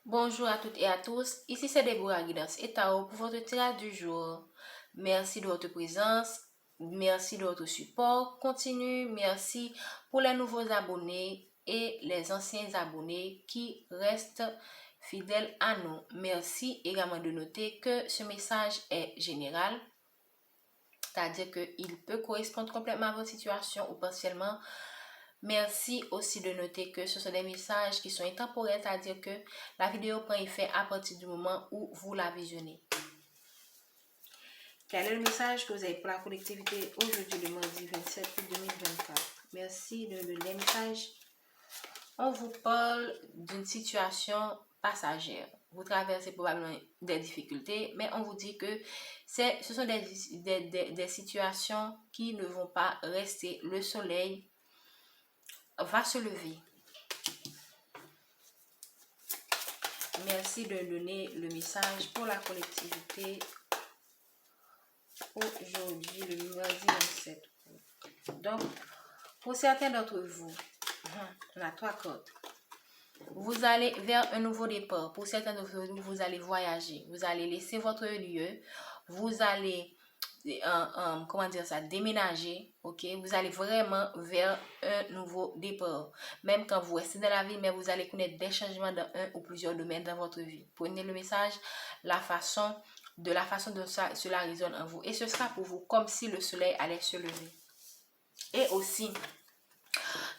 Bonjour à toutes et à tous, ici c'est Deborah Guidance et Tao pour votre tirage du jour. Merci de votre présence, merci de votre support continu, merci pour les nouveaux abonnés et les anciens abonnés qui restent fidèles à nous. Merci également de noter que ce message est général, c'est-à-dire qu'il peut correspondre complètement à votre situation ou partiellement. Merci aussi de noter que ce sont des messages qui sont intemporels, c'est-à-dire que la vidéo prend effet à partir du moment où vous la visionnez. Quel est le message que vous avez pour la collectivité aujourd'hui, le mardi 27 août 2024? Merci de le message. On vous parle d'une situation passagère. Vous traversez probablement des difficultés, mais on vous dit que ce sont des situations qui ne vont pas rester. Le soleil va se lever. Merci de donner le message pour la collectivité aujourd'hui, le mardi 27 août. Donc, pour certains d'entre vous, on a 3 cartes. Vous allez vers un nouveau départ. Pour certains d'entre vous, vous allez voyager. Vous allez laisser votre lieu. Vous allez comment dire ça, déménager, ok, vous allez vraiment vers un nouveau départ. Même quand vous restez dans la vie, mais vous allez connaître des changements dans un ou plusieurs domaines dans votre vie. Prenez le message, la façon dont cela résonne en vous. Et ce sera pour vous comme si le soleil allait se lever. Et aussi,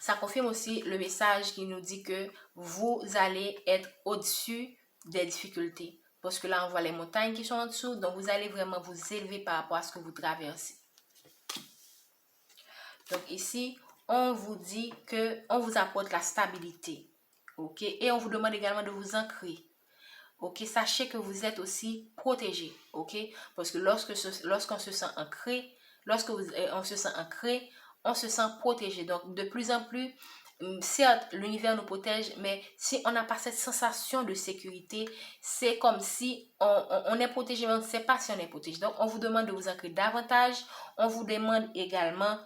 ça confirme aussi le message qui nous dit que vous allez être au-dessus des difficultés. Parce que là, on voit les montagnes qui sont en dessous. Donc, vous allez vraiment vous élever par rapport à ce que vous traversez. Donc, ici, on vous dit qu'on vous apporte la stabilité. OK? Et on vous demande également de vous ancrer. OK? Sachez que vous êtes aussi protégé. OK? Parce que lorsqu'on se sent ancré, on se sent ancré, on se sent protégé. Donc, de plus en plus, certes, l'univers nous protège, mais si on n'a pas cette sensation de sécurité, c'est comme si on est protégé, mais on ne sait pas si on est protégé. Donc, on vous demande de vous ancrer davantage. On vous demande également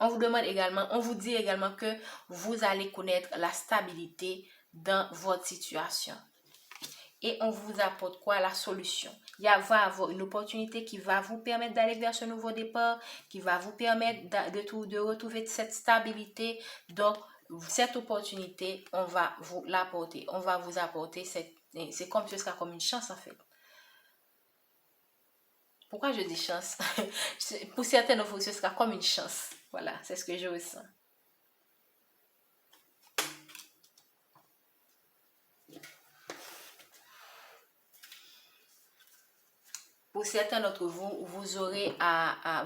on vous dit également que vous allez connaître la stabilité dans votre situation. Et on vous apporte quoi? La solution. Il va avoir une opportunité qui va vous permettre d'aller vers ce nouveau départ, qui va vous permettre de retrouver cette stabilité. Donc, cette opportunité, on va vous l'apporter. On va vous apporter c'est comme ce sera comme une chance en fait. Pourquoi je dis chance? Pour certains d'entre vous, ce sera comme une chance. Voilà, c'est ce que je ressens. Pour certains d'entre vous, vous aurez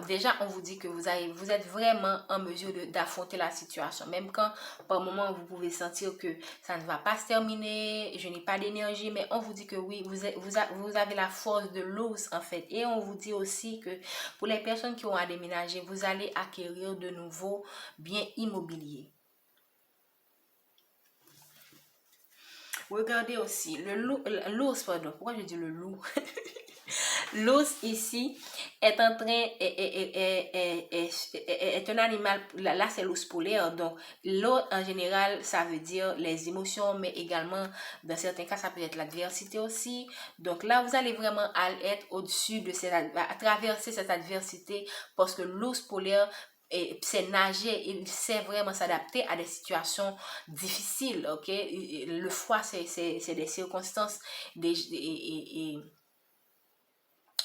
déjà, on vous dit que vous êtes vraiment en mesure d'affronter la situation. Même quand, par moment, vous pouvez sentir que ça ne va pas se terminer, je n'ai pas d'énergie, mais on vous dit que oui, vous avez la force de l'os, en fait. Et on vous dit aussi que pour les personnes qui ont à déménager, vous allez acquérir de nouveaux biens immobiliers. Regardez aussi, l'ours, pardon, pourquoi je dis le loup? L'ours ici est en train, est un animal, là c'est l'ours polaire, donc l'eau en général ça veut dire les émotions, mais également dans certains cas ça peut être l'adversité aussi. Donc là vous allez vraiment être au-dessus de à traverser cette adversité parce que l'ours polaire c'est nager, il sait vraiment s'adapter à des situations difficiles, ok? Le froid c'est des circonstances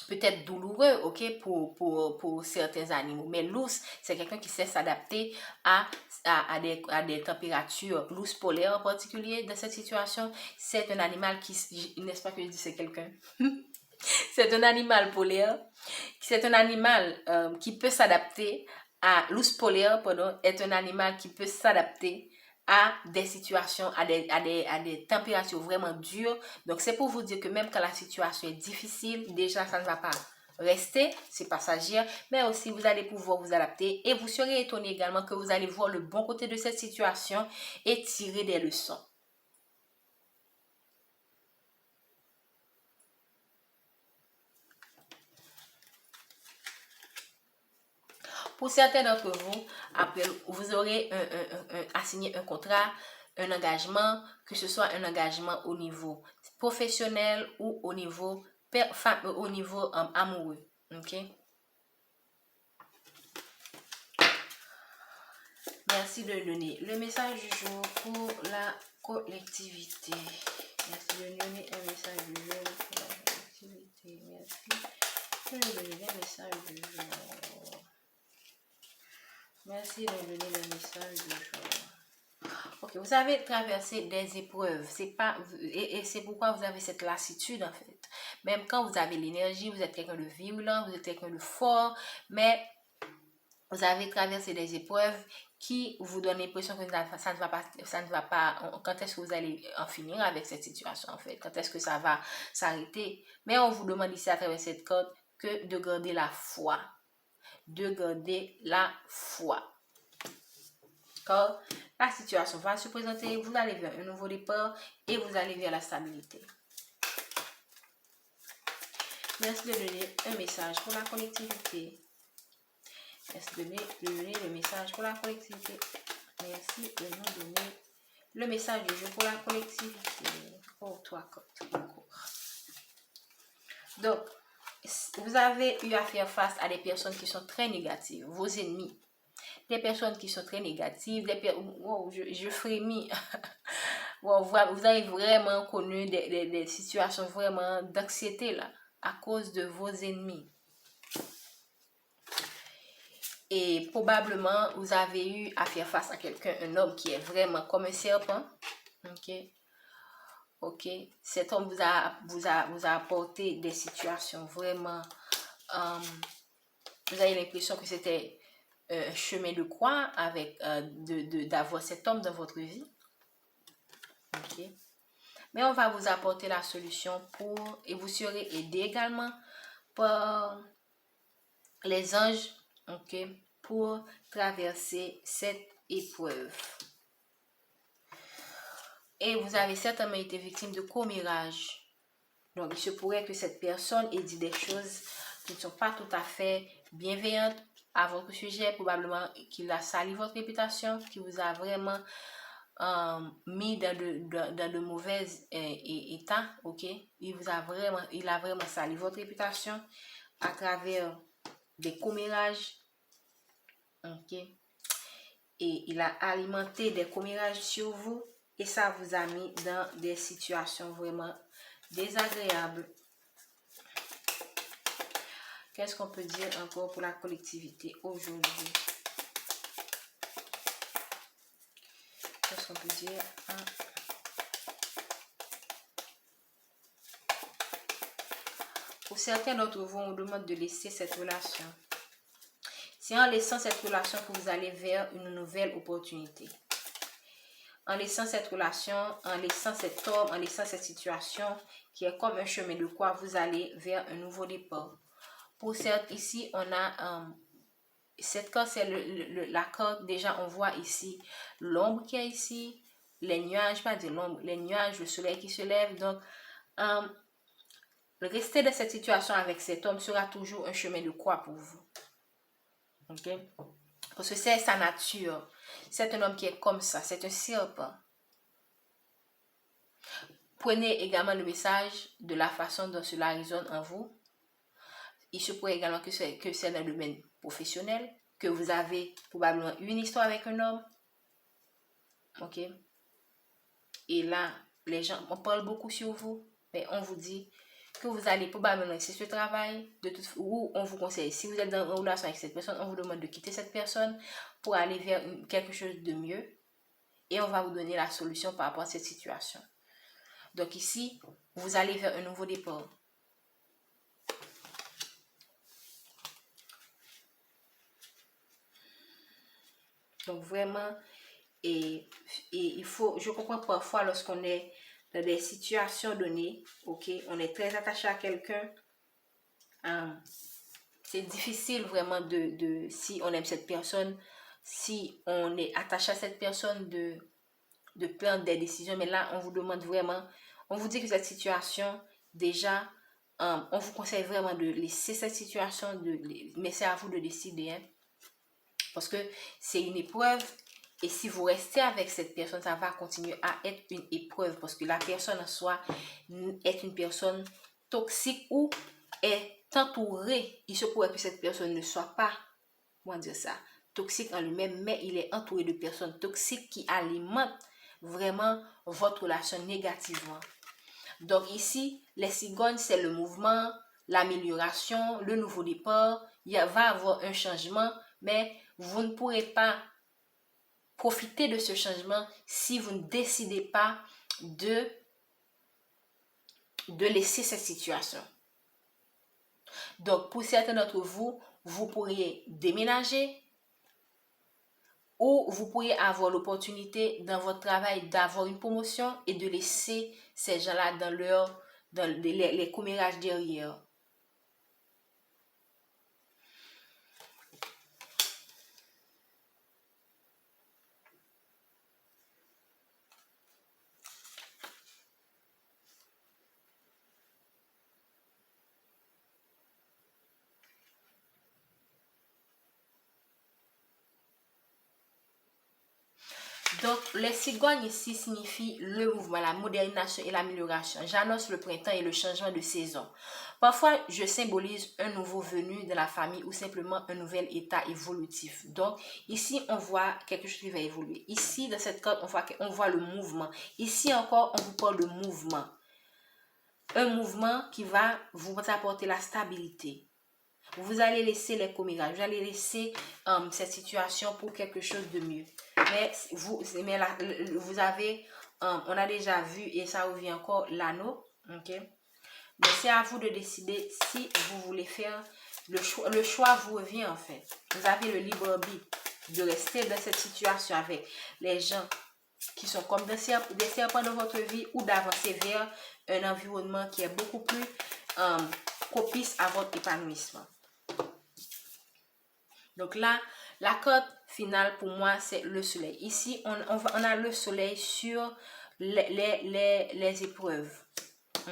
peut-être douloureux, ok, pour certains animaux. Mais l'ours, c'est quelqu'un qui sait s'adapter à des températures. L'ours polaire en particulier, dans cette situation, c'est un animal qui, n'est-ce pas que je dis c'est quelqu'un? C'est un animal polaire. C'est un animal qui peut s'adapter à l'ours polaire, pardon, est un animal qui peut s'adapter à des situations, à des températures vraiment dures. Donc, c'est pour vous dire que même quand la situation est difficile, déjà, ça ne va pas rester, c'est passager, mais aussi vous allez pouvoir vous adapter et vous serez étonné également que vous allez voir le bon côté de cette situation et tirer des leçons. Pour certains d'entre vous, après, vous aurez assigné un contrat, un engagement, que ce soit un engagement au niveau professionnel ou au niveau, amoureux. Ok? Merci de donner le message du jour pour la collectivité. Merci de donner un message du jour pour la collectivité. Merci de donner le message du jour. Merci de donner le message du jour. Ok, vous avez traversé des épreuves. C'est pas, et c'est pourquoi vous avez cette lassitude en fait. Même quand vous avez l'énergie, vous êtes quelqu'un de virulent, vous êtes quelqu'un de fort, mais vous avez traversé des épreuves qui vous donnent l'impression que ça ne va pas. Quand est-ce que vous allez en finir avec cette situation en fait? Quand est-ce que ça va s'arrêter? Mais on vous demande ici à travers cette carte que de garder la foi. De garder la foi. Car la situation va se présenter, vous allez vers un nouveau départ et vous allez vers la stabilité. Merci de donner un message pour la collectivité. Merci de donner le message pour la collectivité. Merci de nous donner le message du jour pour la collectivité. Pour toi, donc, vous avez eu à faire face à des personnes qui sont très négatives, vos ennemis. Des personnes qui sont très négatives, wow, je frémis. Wow, vous avez vraiment connu des situations vraiment d'anxiété là, à cause de vos ennemis. Et probablement, vous avez eu à faire face à quelqu'un, un homme qui est vraiment comme un serpent. Ok. Ok. Cet homme vous a apporté des situations vraiment. Vous avez l'impression que c'était un chemin de croix avec d'avoir cet homme dans votre vie. Ok. Mais on va vous apporter la solution et vous serez aidé également par les anges. Ok, pour traverser cette épreuve. Et vous avez certainement été victime de commérages. Donc, il se pourrait que cette personne ait dit des choses qui ne sont pas tout à fait bienveillantes à votre sujet. Probablement qu'il a sali votre réputation, qu'il vous a vraiment mis dans de mauvais états. Ok, il a vraiment sali votre réputation à travers des commérages. Ok. Et il a alimenté des commérages sur vous et ça vous a mis dans des situations vraiment désagréables. Qu'est-ce qu'on peut dire encore pour la collectivité aujourd'hui? Qu'est-ce qu'on peut dire? Pour certains d'entre vous, on demande de laisser cette relation. C'est en laissant cette relation que vous allez vers une nouvelle opportunité. En laissant cette relation, en laissant cet homme, en laissant cette situation qui est comme un chemin de croix, vous allez vers un nouveau départ. Pour certains, ici, on a cette carte, c'est la carte. Déjà, on voit ici l'ombre qui est ici, les nuages, pas de l'ombre, les nuages, le soleil qui se lève. Donc, rester dans cette situation avec cet homme sera toujours un chemin de croix pour vous. Ok? Parce que c'est sa nature. C'est un homme qui est comme ça. C'est un serpent. Prenez également le message de la façon dont cela résonne en vous. Il se pourrait également que c'est dans le domaine professionnel, que vous avez probablement eu une histoire avec un homme. Ok? Et là, les gens, on parle beaucoup sur vous, mais on vous dit que vous allez probablement laisser ce travail, ou on vous conseille, si vous êtes dans une relation avec cette personne, on vous demande de quitter cette personne pour aller vers quelque chose de mieux, et on va vous donner la solution par rapport à cette situation. Donc ici, vous allez vers un nouveau départ. Donc vraiment, et il faut, je comprends parfois lorsqu'on est dans des situations données, ok, on est très attaché à quelqu'un, c'est difficile vraiment si on aime cette personne, si on est attaché à cette personne, de prendre des décisions. Mais là, on vous demande vraiment, on vous dit que cette situation, déjà, on vous conseille vraiment de laisser cette situation, mais c'est à vous de décider, hein, parce que c'est une épreuve Et si vous restez avec cette personne, ça va continuer à être une épreuve parce que la personne en soi est une personne toxique ou est entourée. Il se pourrait que cette personne ne soit pas, comment dire ça, toxique en lui-même, mais il est entouré de personnes toxiques qui alimentent vraiment votre relation négativement. Donc ici, les cigognes, c'est le mouvement, l'amélioration, le nouveau départ. Il va avoir un changement, mais vous ne pourrez pas profiter de ce changement si vous ne décidez pas de laisser cette situation. Donc, pour certains d'entre vous, vous pourriez déménager ou vous pourriez avoir l'opportunité dans votre travail d'avoir une promotion et de laisser ces gens-là dans les commérages derrière. Donc, les cigognes ici signifient le mouvement, la modernisation et l'amélioration. J'annonce le printemps et le changement de saison. Parfois, je symbolise un nouveau venu de la famille ou simplement un nouvel état évolutif. Donc, ici, on voit quelque chose qui va évoluer. Ici, dans cette carte, on voit le mouvement. Ici encore, on vous parle de mouvement. Un mouvement qui va vous apporter la stabilité. Vous allez laisser les commérages, vous allez laisser cette situation pour quelque chose de mieux. Mais vous avez, on a déjà vu et ça revient encore l'anneau, ok? Mais c'est à vous de décider si vous voulez faire le choix vous revient en fait. Vous avez le libre arbitre de rester dans cette situation avec les gens qui sont comme des serpents dans votre vie ou d'avancer vers un environnement qui est beaucoup plus propice à votre épanouissement. Donc là, la carte finale pour moi, c'est le soleil. Ici, on a le soleil sur les épreuves.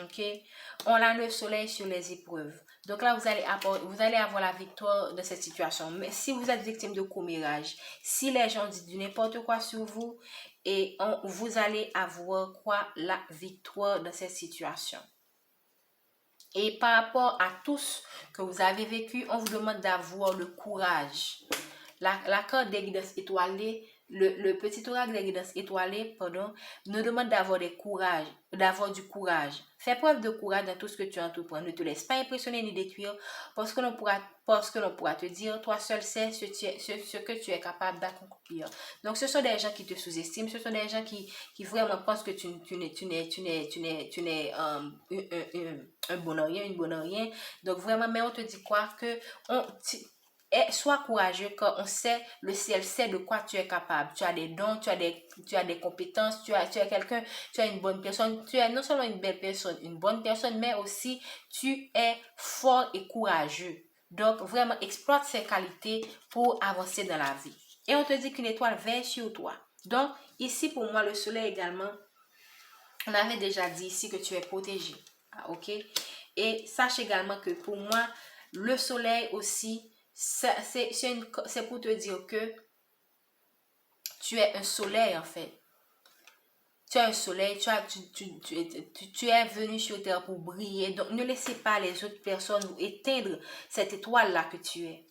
Ok? On a le soleil sur les épreuves. Donc là, vous allez avoir la victoire de cette situation. Mais si vous êtes victime de commérage, si les gens disent du n'importe quoi sur vous, vous allez avoir quoi? La victoire dans cette situation. Et par rapport à tout ce que vous avez vécu, on vous demande d'avoir le courage. La carte des guidances étoilées, le petit oracle des guidances étoilées, nous demande d'avoir du courage. Fais preuve de courage dans tout ce que tu entreprends. Ne te laisse pas impressionner ni détruire parce que l'on pourra te dire, toi seul sais ce que tu es capable d'accomplir. Donc ce sont des gens qui te sous-estiment, ce sont des gens qui vraiment pensent que tu n'es un bon à rien, une bonne à rien. Donc vraiment, mais on te dit quoi? Sois courageux car on sait, le ciel sait de quoi tu es capable. Tu as des dons, tu as des compétences, tu es quelqu'un, tu es une bonne personne, tu es non seulement une belle personne, une bonne personne, mais aussi tu es fort et courageux. Donc vraiment exploite ces qualités pour avancer dans la vie. Et on te dit qu'une étoile veille sur toi. Donc ici pour moi le soleil également, on avait déjà dit ici que tu es protégé. Ok? Et sache également que pour moi le soleil aussi, c'est pour te dire que tu es un soleil en fait. Tu es un soleil, tu es venu sur terre pour briller. Donc ne laissez pas les autres personnes éteindre cette étoile-là que tu es.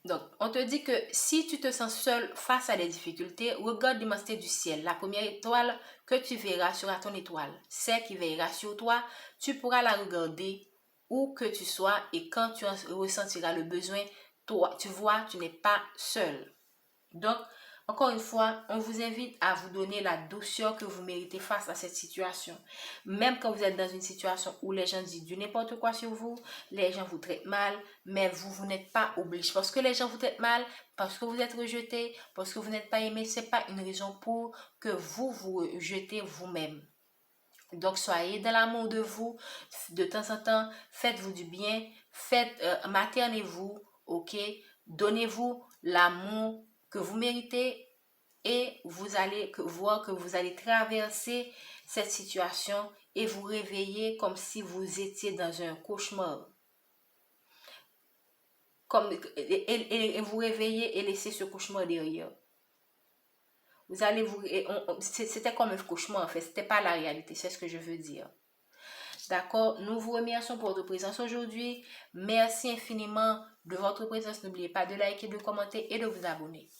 Donc, on te dit que si tu te sens seul face à des difficultés, regarde l'immensité du ciel. La première étoile que tu verras sera ton étoile. Celle qui veillera sur toi, tu pourras la regarder où que tu sois et quand tu ressentiras le besoin, toi, tu vois, tu n'es pas seul. Donc, encore une fois, on vous invite à vous donner la douceur que vous méritez face à cette situation. Même quand vous êtes dans une situation où les gens disent du n'importe quoi sur vous, les gens vous traitent mal, mais vous n'êtes pas obligé. Parce que les gens vous traitent mal, parce que vous êtes rejeté, parce que vous n'êtes pas aimé, ce n'est pas une raison pour que vous rejetez vous-même. Donc, soyez dans l'amour de vous. De temps en temps, faites-vous du bien. Maternez-vous, ok? Donnez-vous l'amour que vous méritez et vous allez voir que vous allez traverser cette situation et vous réveiller comme si vous étiez dans un cauchemar. comme, et vous réveiller et laisser ce cauchemar derrière. Vous allez vous... C'était comme un cauchemar en fait, c'était pas la réalité, c'est ce que je veux dire. D'accord? Nous vous remercions pour votre présence aujourd'hui. Merci infiniment de votre présence. N'oubliez pas de liker, de commenter et de vous abonner.